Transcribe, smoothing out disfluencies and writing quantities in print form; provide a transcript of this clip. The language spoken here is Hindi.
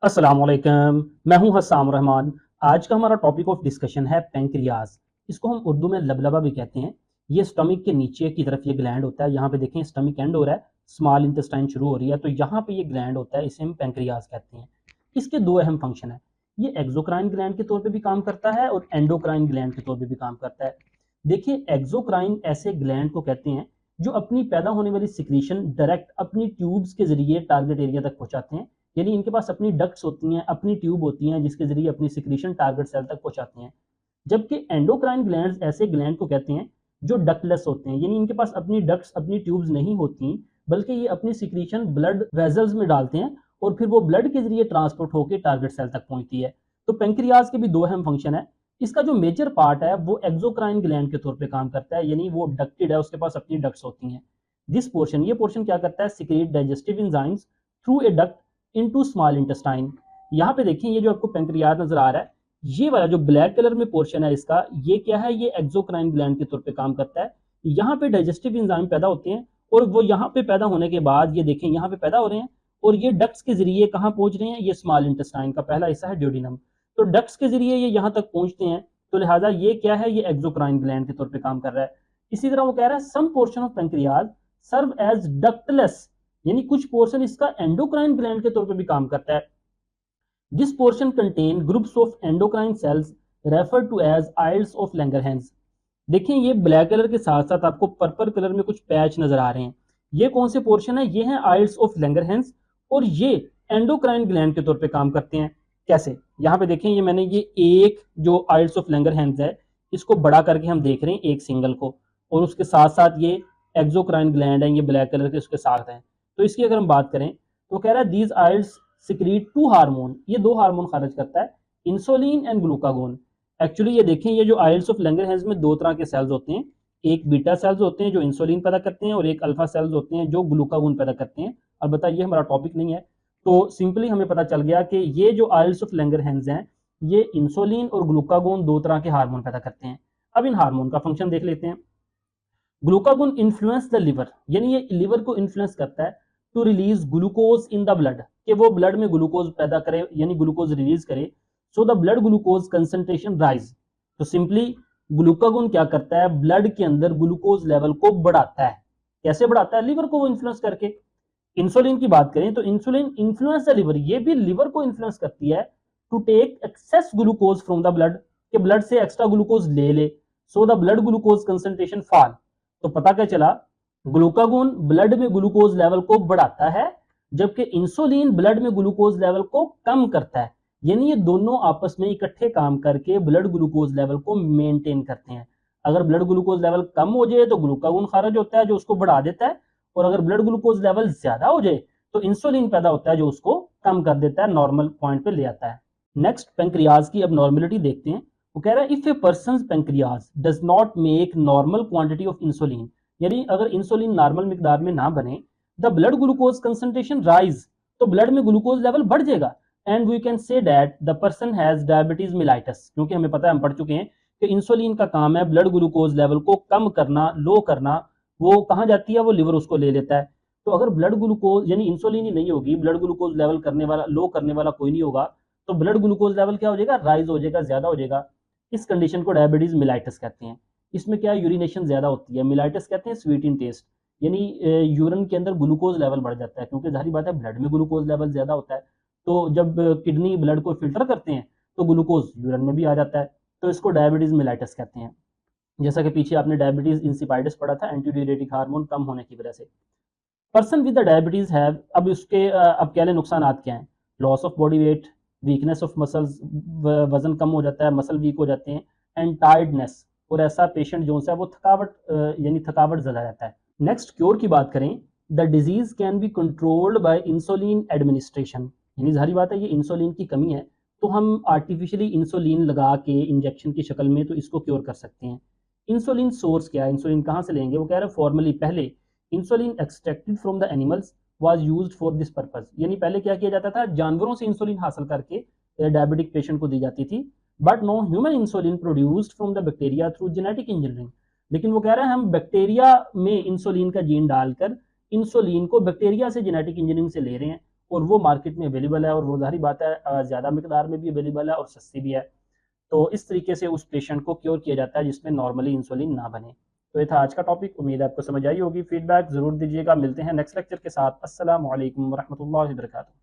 अस्सलाम वालेकुम, मैं हूं हस्साम रहमान। आज का हमारा टॉपिक ऑफ डिस्कशन है पेंक्रियाज। इसको हम उर्दू में लबलबा भी कहते हैं। ये स्टमक के नीचे की तरफ ये ग्लैंड होता है। यहाँ पे देखें स्टमक एंड हो रहा है, स्मॉल इंटेस्टाइन शुरू हो रही है, तो यहाँ पे ये ग्लैंड होता है, इसे हम पेंक्रियाज कहते हैं। इसके दो अहम फंक्शन है। ये एक्सोक्राइन ग्लैंड के तौर पर भी काम करता है और एंडोक्राइन ग्लैंड के तौर पर भी काम करता है। देखिए, एक्सोक्राइन ऐसे ग्लैंड को कहते हैं जो अपनी पैदा होने वाली सिक्रीशन डायरेक्ट अपनी ट्यूब्स के जरिए टारगेट एरिया तक पहुंचाते हैं। यानी इनके पास अपनी डक्ट्स होती हैं, अपनी ट्यूब होती हैं, जिसके जरिए अपनी सिक्रीशन टारगेट सेल तक पहुंचाते हैं। जबकि एंडोक्राइन ग्लैंड्स ऐसे ग्लैंड को कहते हैं जो डक्टलेस होते हैं, यानी इनके पास अपनी डक्ट्स अपनी ट्यूब्स नहीं होती, बल्कि ये अपनी सिक्रीशन ब्लड वेजल्स में डालते हैं और फिर वो ब्लड के जरिए ट्रांसपोर्ट होकर टारगेट सेल तक पहुंचती है। तो पेंक्रियाज के भी दो अहम फंक्शन है। इसका जो मेजर पार्ट है वो एक्सोक्राइन ग्लैंड के तौर पे काम करता है, यानी वो डक्टेड है, उसके पास अपनी डक्ट्स होती हैं। दिस पोर्शन, ये पोर्शन क्या करता है, secrete digestive enzymes through a duct into small intestine. यहाँ पे देखिए, ये जो आपको पेंक्रियाज नजर आ रहा है, ये वाला जो ब्लैक कलर में पोर्शन है इसका, ये क्या है, ये एक्सोक्राइन ग्लैंड के तौर पे काम करता है। यहाँ पे डाइजेस्टिव एंजाइम पैदा होते हैं और वो यहाँ पे पैदा होने के बाद ये देखें यहाँ पे पैदा हो रहे हैं और ये डक्ट्स के जरिए कहाँ पहुंच रहे हैं, ये स्मॉल इंटेस्टाइन का पहला हिस्सा है ड्यूडिनम। तो डक्ट्स के जरिए ये यहाँ तक पहुंचते हैं, तो लिहाजा ये क्या है, ये एक्सोक्राइन ग्लैंड के तौर पे काम कर रहा है। इसी तरह वो कह रहा है some portion of pancreas serve as ductless, यानी कुछ पोर्शन इसका एंडोक्राइन ग्लैंड के तौर पे भी काम करता है। This portion contain groups of endocrine cells refer to as isles of Langerhans. देखिए, ये ब्लैक कलर के साथ साथ आपको पर्पल कलर में कुछ पैच नजर आ रहे हैं। ये कौन से पोर्शन है, ये है आइल्स ऑफ लैंगरहैंस और ये एंडोक्राइन ग्लैंड के तौर पे काम करते हैं। कैसे, यहाँ पे देखें, ये मैंने ये एक जो आइल्स ऑफ लैंगरहैंस है इसको बड़ा करके हम देख रहे हैं एक सिंगल को, और उसके साथ साथ ये एक्सोक्राइन ग्लैंड है, ये ब्लैक कलर के उसके साथ है। तो इसकी अगर हम बात करें तो कह रहा है these isles secrete two hormone, ये दो हार्मोन खारिज करता है, इंसुलिन एंड ग्लूकागोन। एक्चुअली ये देखें, ये जो आइल्स ऑफ लैंगरहैंस में दो तरह के सेल्स होते हैं, एक बीटा सेल्स होते हैं जो इंसुलिन पैदा करते हैं और एक अल्फा सेल्स होते हैं जो ग्लूकागोन पैदा करते हैं। अलबत्ता ये हमारा टॉपिक नहीं है, तो सिंपली हमें पता चल गया कि ये जो आइल्स ऑफ लैंगरहैंस हैं ये इंसुलिन और ग्लूकागोन दो तरह के हार्मोन पैदा करते हैं। अब इन हार्मोन का फंक्शन देख लेते हैं। ग्लूकागोन इन्फ्लुएंस द लिवर, यानी ये लिवर को इन्फ्लुएंस करता है to release glucose in the blood, कि वो ब्लड में ग्लूकोज पैदा करे, यानी ग्लूकोज रिलीज करे, सो the blood glucose concentration rise. तो सिंपली ग्लूकागोन क्या करता है, ब्लड के अंदर ग्लूकोज लेवल को बढ़ाता है। कैसे बढ़ाता है, लिवर को वो इन्फ्लुएंस करके। इंसुलिन की बात करें तो इंसुलिन इन्फ्लुएंस द लिवर, ये भी लिवर को इन्फ्लुएंस करती है to take excess glucose from the blood, के ब्लड से एक्स्ट्रा ग्लूकोज ले ले, so the blood glucose concentration fall. तो पता क्या चला, ग्लूकागोन ब्लड में ग्लूकोज लेवल को बढ़ाता है, जबकि इंसुलिन ब्लड में ग्लूकोज लेवल को कम करता है। यानी ये दोनों आपस में इकट्ठे काम करके ब्लड ग्लूकोज लेवल को मेंटेन करते हैं। अगर ब्लड ग्लूकोज लेवल कम हो जाए तो ग्लूकागोन खारिज होता है जो उसको बढ़ा देता है, और अगर ब्लड ग्लूकोज लेवल ज्यादा हो जाए तो इंसुलिन पैदा होता है जो उसको कम कर देता है, नॉर्मल पॉइंट पे ले आता है। नेक्स्ट, पेंक्रियाज की अब नॉर्मेलिटी देखते हैं। वो कह रहा है if a person pancreas does not make normal quantity of insulin, यानी अगर इंसुलिन नॉर्मल मिकदार में ना बने, the blood glucose concentration rise, तो ब्लड में ग्लूकोज लेवल बढ़ जाएगा, and we can say that the person has diabetes mellitus. क्योंकि हमें पता है, हम पढ़ चुके हैं कि इंसुलिन का काम है ब्लड ग्लूकोज लेवल को कम करना, लो करना। वो कहाँ जाती है, वो लिवर उसको ले लेता है। तो अगर ब्लड ग्लूकोज यानी इंसुलिन ही नहीं होगी, ब्लड ग्लूकोज लेवल करने वाला, लो करने वाला कोई नहीं होगा, तो ब्लड ग्लूकोज लेवल क्या हो जाएगा, राइज हो जाएगा, ज्यादा हो जाएगा। इस कंडीशन को डायबिटीज मिलाइटस कहते हैं। इसमें क्या यूरिनेशन ज्यादा होती है, मिलाइटस कहते हैं स्वीट इन टेस्ट, यानी यूरिन के अंदर ग्लूकोज लेवल बढ़ जाता है, क्योंकि जाहिर बात है ब्लड में ग्लूकोज लेवल ज्यादा होता है। तो जब किडनी ब्लड को फिल्टर करते हैं तो ग्लूकोज यूरिन में भी आ जाता है, तो इसको डायबिटीज मिलाइटस कहते हैं। जैसा कि पीछे आपने डायबिटीज इंसिपाइटिस पढ़ा था, एंटीडायरेटिक हार्मोन कम होने की वजह से। Person with the diabetes have, अब उसके अब क्या ले नुकसान क्या हैं, loss of body weight, weakness of muscles, वजन कम हो जाता है, मसल वीक हो जाते हैं, एंड टायर्डनेस, और ऐसा पेशेंट जो है वो थकावट यानी थकावट ज़्यादा रहता है। नेक्स्ट, क्योर की बात करें, the disease can be controlled by insulin administration, यानी जाहिर बात है ये इंसुलिन की कमी है, तो हम आर्टिफिशियली इंसुलिन लगा के इंजेक्शन की शक्ल में तो इसको क्योर कर सकते हैं। इंसुलिन सोर्स क्या है, इंसुलिन कहाँ से लेंगे, वो कह रहे हैं फॉर्मली पहले insulin extracted from the animals was used for this purpose, यानी पहले क्या किया जाता था, जानवरों से इंसुलिन हासिल करके डायबिटिक पेशेंट को दी जाती थी। But no human insulin produced from the bacteria through genetic engineering, लेकिन वो कह रहे हैं हम बैक्टीरिया में इंसुलिन का जीन डालकर इंसुलिन को बैक्टीरिया से जेनेटिक इंजीनियरिंग से ले रहे हैं और वो मार्केट में अवेलेबल है, और वो ज़ाहिर बात है ज़्यादा मिकदार में भी अवेलेबल है और सस्ती भी है। तो इस तरीके से उस पेशेंट को क्योर किया जाता है जिसमें नॉर्मली इंसुलिन ना बने। तो ये था आज का टॉपिक, उम्मीद है आपको समझ आई होगी। फीडबैक ज़रूर दीजिएगा। मिलते हैं नेक्स्ट लेक्चर के साथ। अस्सलामु अलैकुम वरहमतुल्लाहि वबरकातुहू।